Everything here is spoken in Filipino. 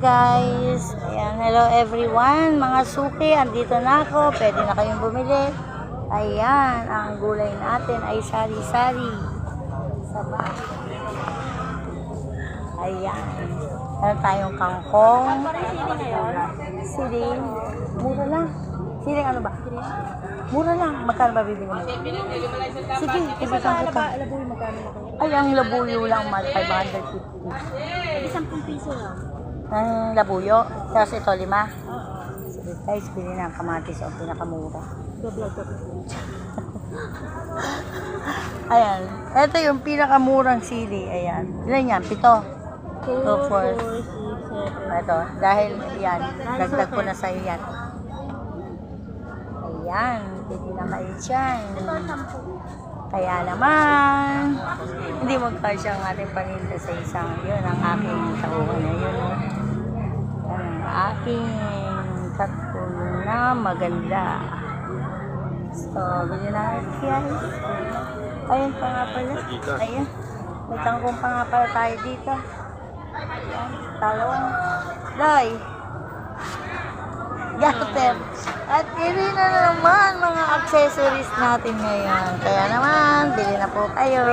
guys. Ayan, hello everyone. Mga suki, andito na ako. Pwede na kayong bumili. Ayan, ang gulay natin ay sari-sari. Saba. Ayan. Meron tayong kangkong. Siling. Mura lang. Siling ano ba? Mura lang. Magkano ba bibili mo? Sige, ibisan ko ka. Ay, ang labuyo lang, 550. 10 piso lang. Ang labuyo. Tapos ito, 5. Sige guys, bili na ang kamatis o pinakamura. Ayan. Ito yung pinakamurang sili. Ayan. Ilan yan? 7. 2, 4. Ito. Dahil yan. Dagdag ko na sa'yo yan. Ayan. Pwede na kayo dyan. Kaya naman, hindi magkasya ang ating paninda sa isang yun. Ang aking takuhan na yun. Ang aking takuhan na maganda. So, bili na guys. Ayun pa nga pala. Ayun. May tangkong pa nga pala tayo dito. Ayan. Talong. Loy. Gater. At hindi na naman mga accessories natin ngayon. Kaya naman, bili na po kayo.